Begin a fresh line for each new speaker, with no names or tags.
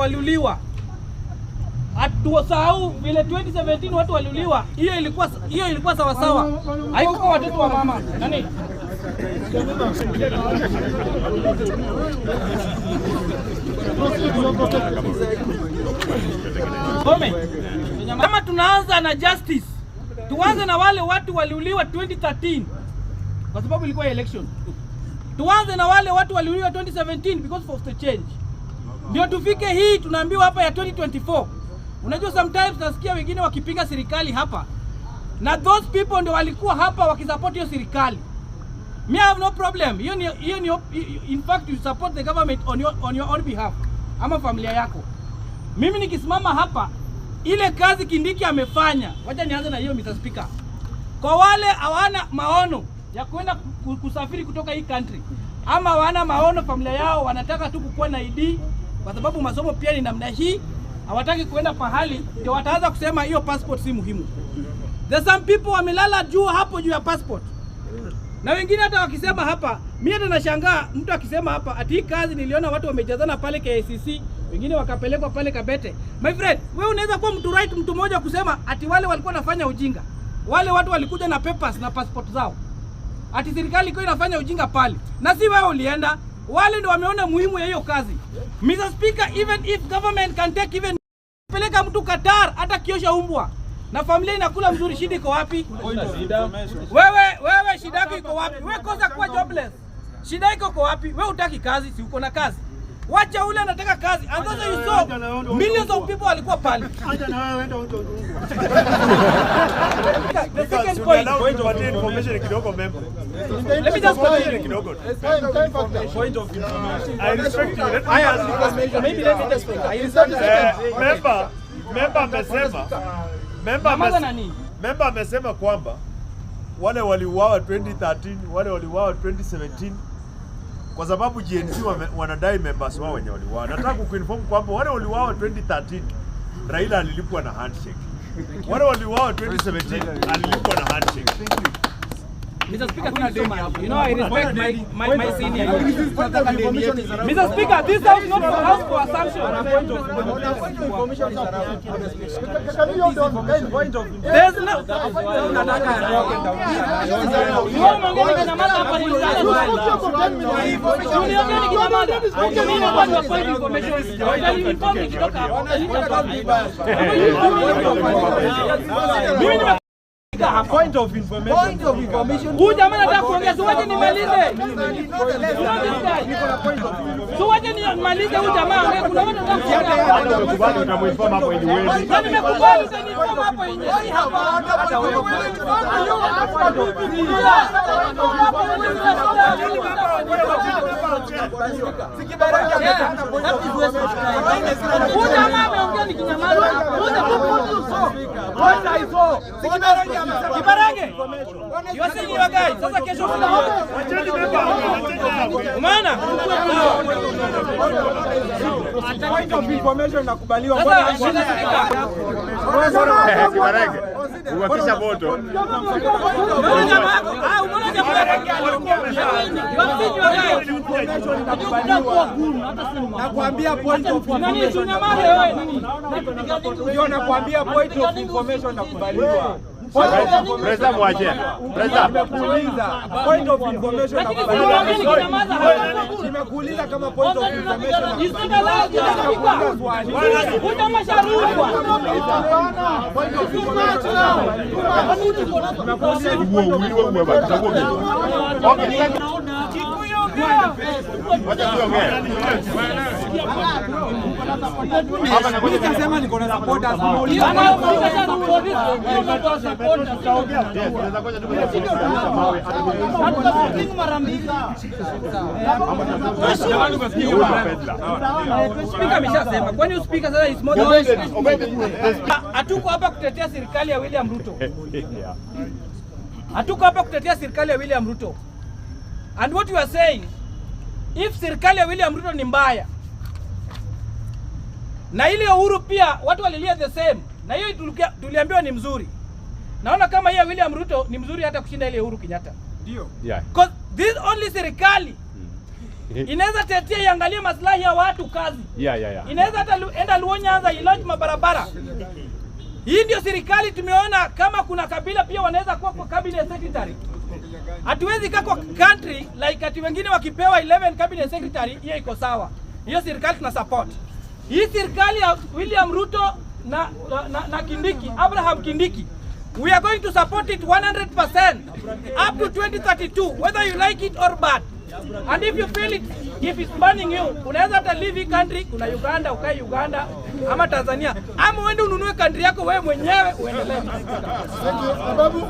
waliuliwa. Atuosahau vile 2017 watu waliuliwa. Hiyo ilikuwa sawa sawa. Haikuwa watoto wa mama. Nani? Kama tunaanza na justice, tuanze na wale watu waliuliwa 2013 kwa sababu ilikuwa election. Tuanze na wale watu waliuliwa 2017 because of the change. Ndio tufike hii tunaambiwa hapa ya 2024. Unajua sometimes nasikia wengine wakipinga serikali hapa. Na those people ndio walikuwa hapa wakisupport hiyo serikali. Me have no problem. In fact you support the government on your own behalf. Ama familia yako. Mimi nikisimama hapa ile kazi Kindiki amefanya. Wacha nianze na hiyo Mr. Speaker. Kwa wale hawana maono ya kwenda kusafiri kutoka hii country ama hawana maono familia yao wanataka tu kukuwa na ID kwa sababu masomo pia ni namna hii, hawataki kuenda pahali, ndio wataanza kusema hiyo passport si muhimu. There's some people wamelala juu hapo juu ya passport. Na wengine hata wakisema hapa, mimi hata nashangaa mtu akisema hapa ati kazi niliona watu wamejazana pale KICC, wengine wakapelekwa pale Kabete. My friend, wewe unaweza kuwa mtu mmoja kusema ati wale walikuwa nafanya ujinga. Wale watu walikuja na papers na passport zao. Ati serikali iko inafanya ujinga pale. Na si wewe ulienda, wale ndio wameona muhimu ya hiyo kazi. Mr. Speaker, even if government can take even peleka mtu Qatar hata kiosha umbwa na familia inakula mzuri, shida iko wapi? Wewe shida yako iko wapi? Wewe kosa kuwa jobless. Shida yako iko wapi? Wewe utaki kazi, si uko na kazi. Wacha ule anataka kazi. And those you saw millions of people walikuwa pale.
Acha na wewe enda huko.
The second point
of information kidogo member.
Let me just continue
kidogo.
Point of information.
I respect you.
Maybe let me just
member amesema kwamba wale waliuawa 2013, wale waliuawa 2017 kwa sababu GNC wanadai members wao wenye waliuawa. Nataka kuinform kwamba wale waliuawa 2013 Raila alilipwa na handshake. Wale waliuawa 2017 alilipwa na handshake. Thank you.
Mr. Speaker, thank you so much. You know, I respect my senior. Mr. Speaker, this house not for house for assumption. There's no.
Point of information.
Huyu jamaa anataka kuongea, waje nimalize. So waje nimalize huyu jamaa ongea. Kuna watu wanataka
Ukubali utamuinform hapo ili wewe.
Nani nimekubali utaniinform hapo nje.
Hata wewe.
Huyu jamaa ameongea nikinyamaza. Kibarage. You are saying you guys. Sasa kesho maana
Point of information nakubaliwa.
Kibarage. Uwakisha moto.
Nakwambia point of information. Ndio nakwambia point of information nakubaliwa.
Presa mwache. Presa.
Nimekuuliza point of information nakubaliwa. Nimekuuliza kama point of information. Nikasema niko na supporters.
Kwani uspika sasa is more hatuko hapa kutetea serikali ya William Ruto. Hatuko hapa kutetea serikali ya William Ruto. And what you are saying, if serikali ya William Ruto ni mbaya na ile Uhuru pia watu walilia the same, na hiyo tuliambiwa ni mzuri, naona kama hii ya William Ruto ni mzuri hata kushinda ile Uhuru Kenyatta.
Ndio.
Yeah.
Because this only serikali Inaweza tetea iangalie maslahi ya watu kazi. Inaweza hata enda Luonyanza ilaunch mabarabara. Hii ndio serikali tumeona kama kuna kabila pia wanaweza kuwa kwa cabinet secretary. Hatuwezi kaa kwa country like ati wengine wakipewa 11 cabinet secretary, hiyo iko sawa. Hiyo serikali tuna support. Hii serikali ya William Ruto na Kindiki, Abraham Kindiki, we are going to support it 100% up to 2032, whether you like it or bad. And if you feel it, if it's burning you, unaweza hata leave country, kuna Uganda, ukae Uganda, ama Tanzania, ama uende ununue country yako wewe mwenyewe uendelee.
Thank you. Babu.